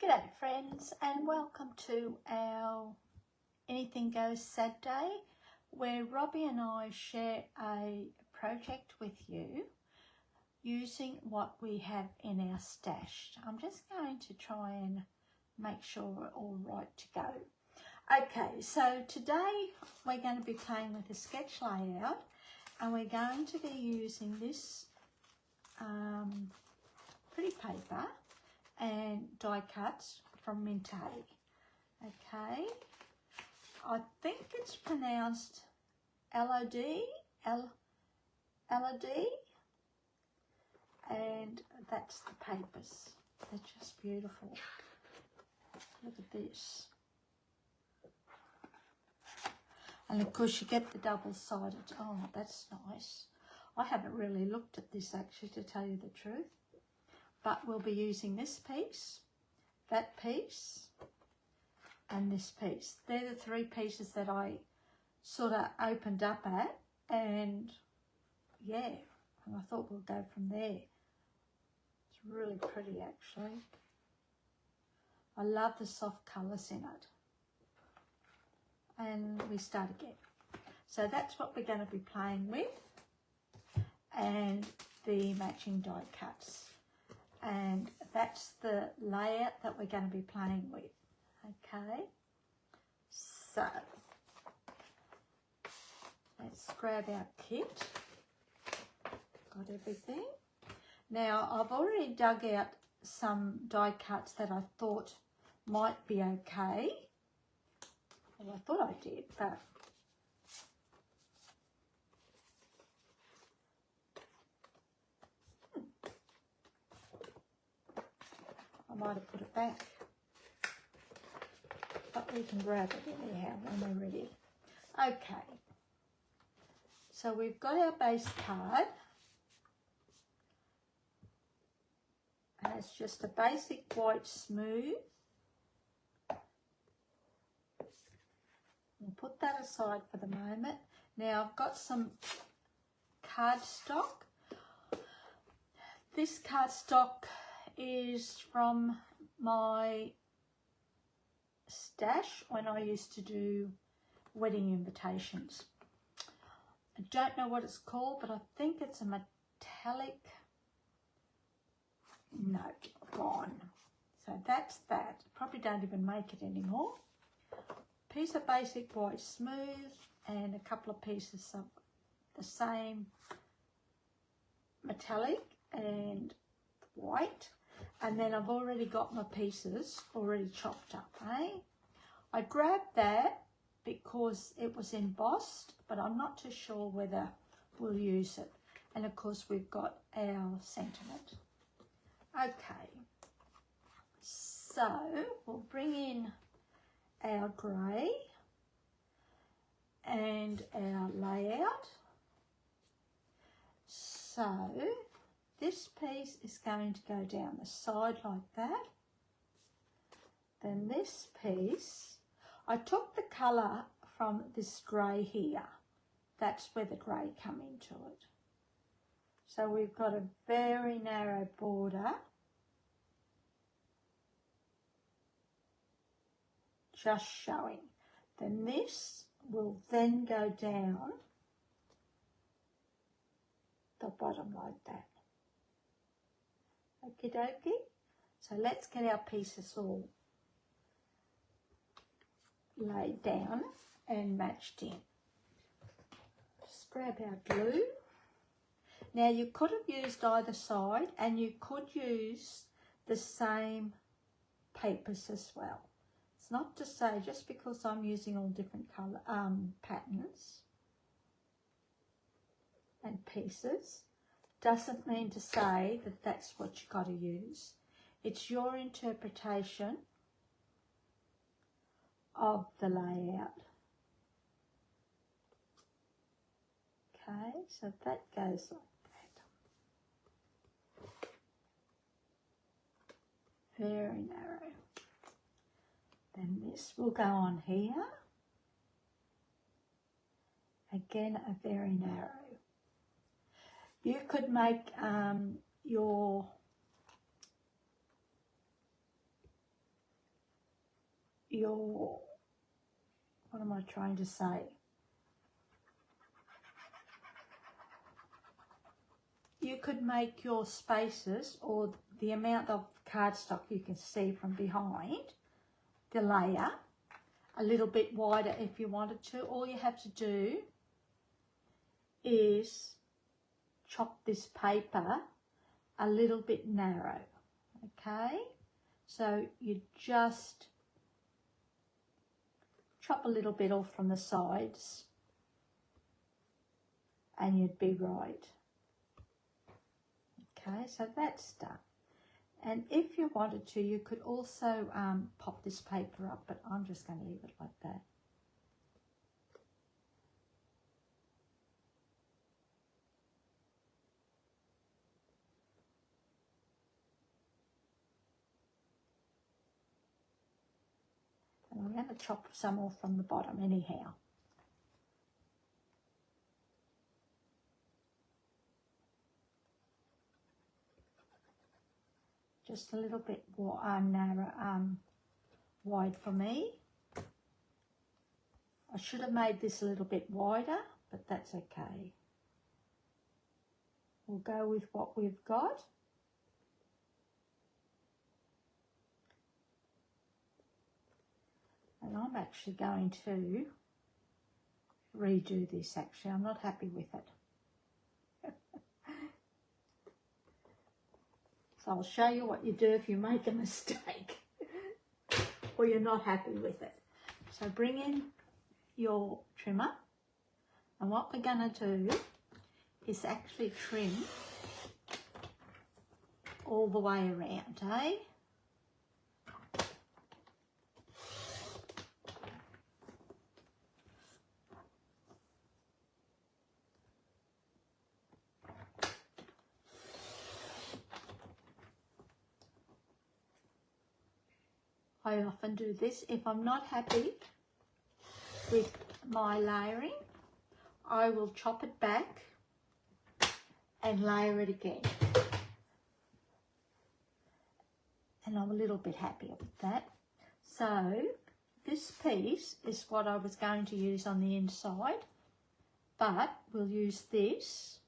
G'day friends, and welcome to our Anything Goes Saturday, where Robbie and I share a project with you using what we have in our stash. I'm just going to try and make sure we're all right to go. Okay, so today we're going to be playing with a sketch layout, and we're going to be using this pretty paper and die cuts from Mintay. Okay, I think it's pronounced Elodie, Elodie, and that's the papers. They're just beautiful. Look at this. And of course you get the double-sided. Oh, that's nice. I haven't really looked at this actually, to tell you the truth. But we'll be using this piece, that piece, and this piece. They're the three pieces that I sort of opened up at, and yeah, and I thought we'll go from there. It's really pretty actually. I love the soft colours in it. And we start again. So that's what we're going to be playing with, and the matching die cuts. And that's the layout that we're going to be playing with. Okay, so let's grab our kit. Got everything. Now I've already dug out some die cuts that I thought might be okay. Well, I thought I did, but I might have put it back, but we can grab it anyhow when we're ready. Okay, so we've got our base card, and it's just a basic white smooth. We'll put that aside for the moment. Now I've got some cardstock. This cardstock is from my stash when I used to do wedding invitations. I don't know what it's called, but I think it's a metallic. No, gone. So that's that. Probably don't even make it anymore. Piece of basic white smooth and a couple of pieces of the same metallic and white. And then I've already got my pieces already chopped up, eh? I grabbed that because it was embossed, but I'm not too sure whether we'll use it. And of course we've got our sentiment. Okay, so we'll bring in our grey and our layout. So this piece is going to go down the side like that. Then this piece, I took the colour from this grey here. That's where the grey come into it. So we've got a very narrow border. Just showing. Then this will then go down the bottom like that. Okie dokie. So let's get our pieces all laid down and matched in. Just grab our glue. Now you could have used either side, and you could use the same papers as well. It's not to say just because I'm using all different colour patterns and pieces doesn't mean to say that that's what you got to use. It's your interpretation of the layout. Okay, so that goes like that. Very narrow. Then this will go on here. Again, a very narrow. You could make your your, what am I trying to say? You could make your spaces, or the amount of cardstock you can see from behind the layer, a little bit wider if you wanted to. All you have to do is chop this paper a little bit narrow, okay? So you just chop a little bit off from the sides and you'd be right. Okay, so that's done. And if you wanted to, you could also pop this paper up, but I'm just going to leave it like that. And I'm going to chop some off from the bottom anyhow. Just a little bit narrow, wide for me. I should have made this a little bit wider, but that's okay. We'll go with what we've got. And I'm actually going to redo this actually. I'm not happy with it. So I'll show you what you do if you make a mistake or you're not happy with it. So bring in your trimmer, and what we're going to do is actually trim all the way around, eh? I often do this. If I'm not happy with my layering, I will chop it back and layer it again. And I'm a little bit happier with that. So this piece is what I was going to use on the inside, but we'll use this.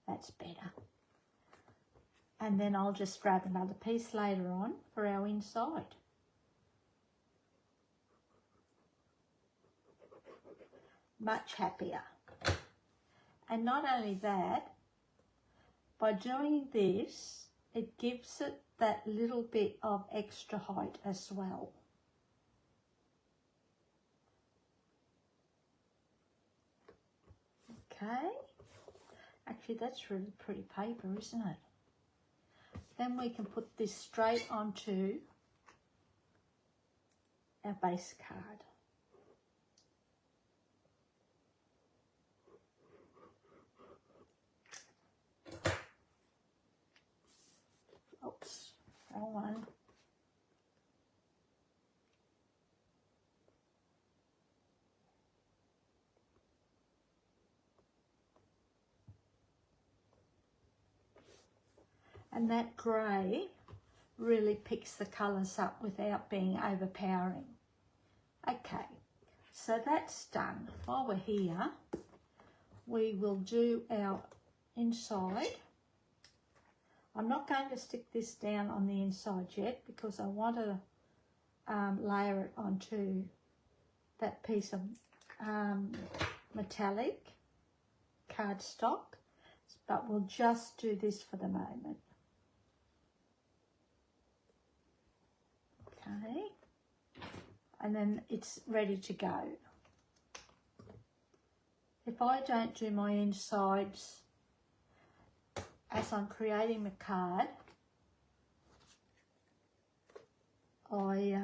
That's better. And then I'll just grab another piece later on for our inside. Much happier. And not only that, by doing this, it gives it that little bit of extra height as well. Okay. Actually, that's really pretty paper, isn't it? Then we can put this straight onto our base card. Oops, wrong one. And that grey really picks the colours up without being overpowering. Okay, so that's done. While we're here, we will do our inside. I'm not going to stick this down on the inside yet because I want to layer it onto that piece of metallic cardstock, but we'll just do this for the moment. Okay, and then it's ready to go. If I don't do my insides as I'm creating the card, I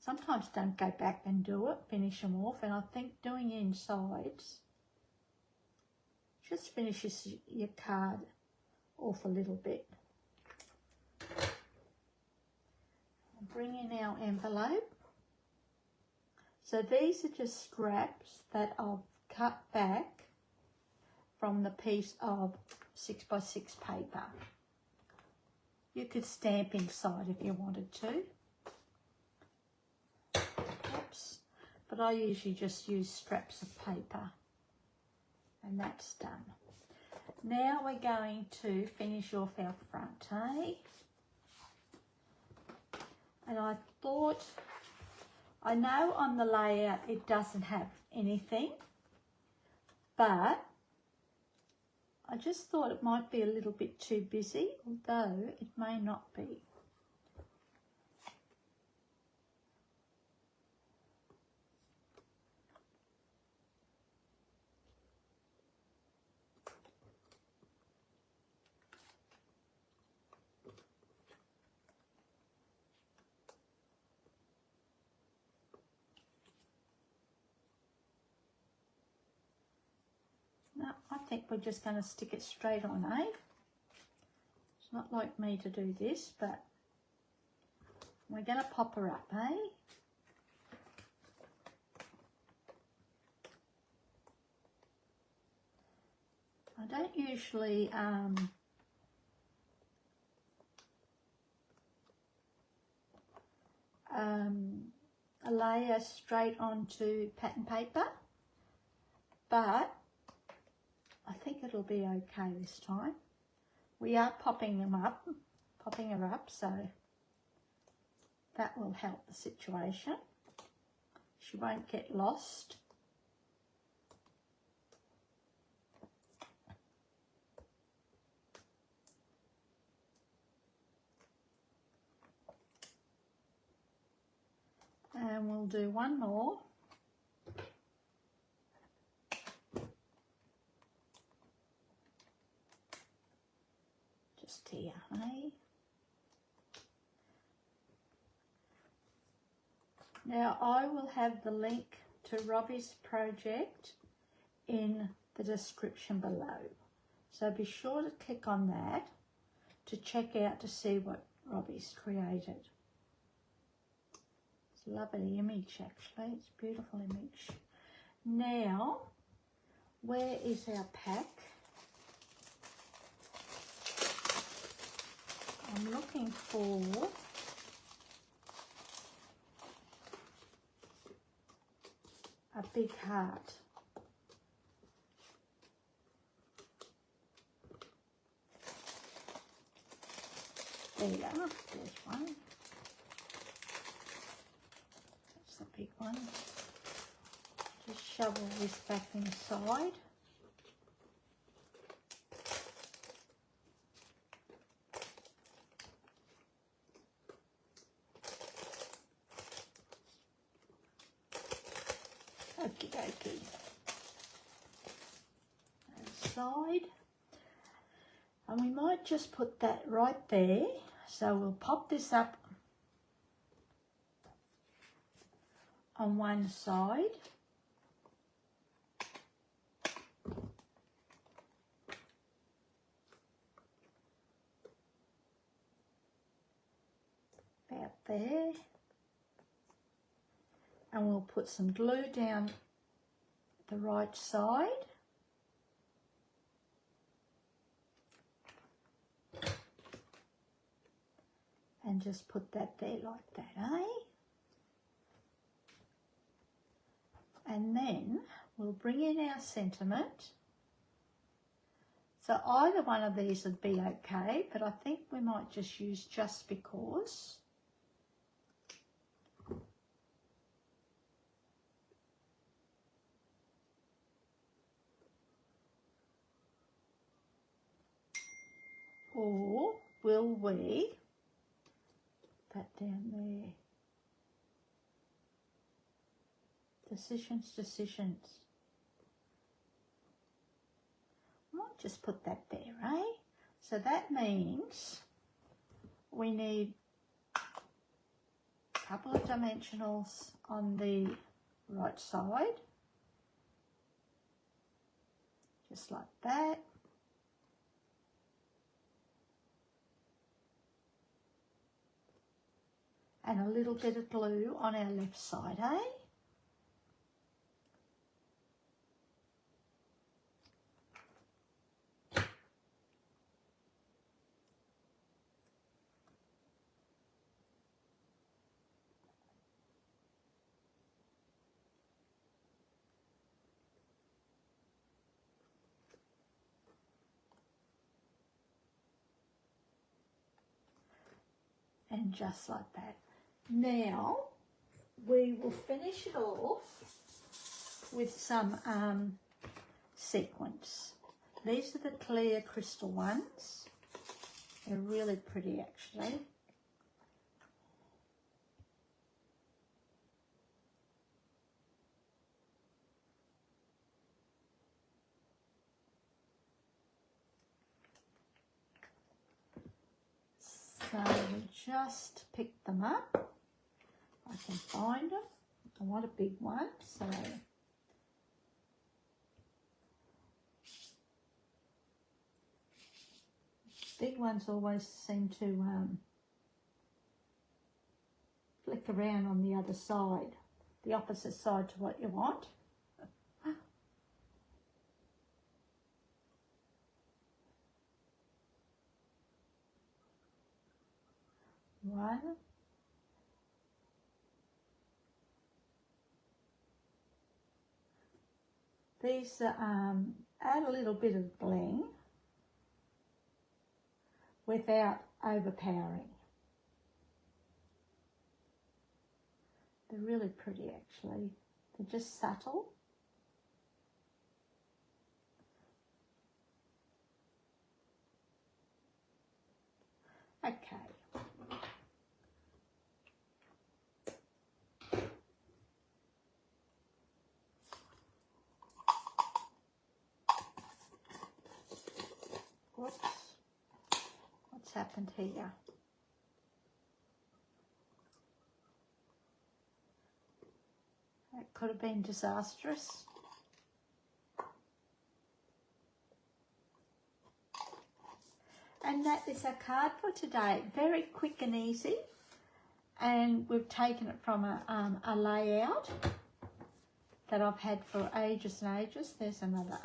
sometimes don't go back and do it, finish them off, and I think doing insides just finishes your card off a little bit. Bring in our envelope. So these are just scraps that I've cut back from the piece of 6x6 paper. You could stamp inside if you wanted to. but I usually just use scraps of paper, and that's done. Now we're going to finish off our front, eh? And I thought, I know on the layout it doesn't have anything, but I just thought it might be a little bit too busy, although it may not be. No, I think we're just going to stick it straight on, eh? It's not like me to do this, but we're going to pop her up, eh? I don't usually layer straight onto pattern paper, but I think it'll be okay this time. We are popping her up, so that will help the situation. She won't get lost. And we'll do one more. Just here, eh? Now I will have the link to Robbie's project in the description below. So be sure to click on that to check out to see what Robbie's created. It's a lovely image actually, it's a beautiful image. Now, where is our pack? I'm looking for a big heart. There you go, there's one. That's the big one. Just shovel this back inside. Okie dokie. Side. And we might just put that right there. So we'll pop this up on one side. About there. And we'll put some glue down the right side. And just put that there like that, eh? And then we'll bring in our sentiment. So either one of these would be okay, but I think we might just use just because. Or will we put that down there? Decisions. I might just put that there, eh? So that means we need a couple of dimensionals on the right side, just like that. And a little bit of glue on our left side, eh? and just like that. Now we will finish it off with some sequins. These are the clear crystal ones. They're really pretty actually. So we just pick them up. I can find them. I want a big one, so big ones always seem to flick around on the other side, the opposite side to what you want. One. These add a little bit of bling without overpowering. They're really pretty actually. They're just subtle. Okay. Whoops. What's happened here? That could have been disastrous. And that is our card for today. Very quick and easy. And we've taken it from a layout that I've had for ages and ages. There's another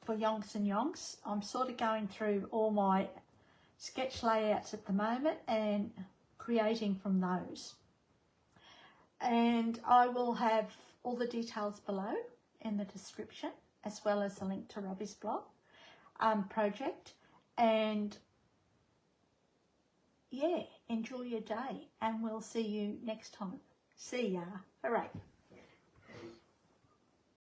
for yonks and yonks. I'm sort of going through all my sketch layouts at the moment and creating from those. And I will have all the details below in the description, as well as a link to Robbie's blog project. And yeah, enjoy your day, and we'll see you next time. See ya. Hooray.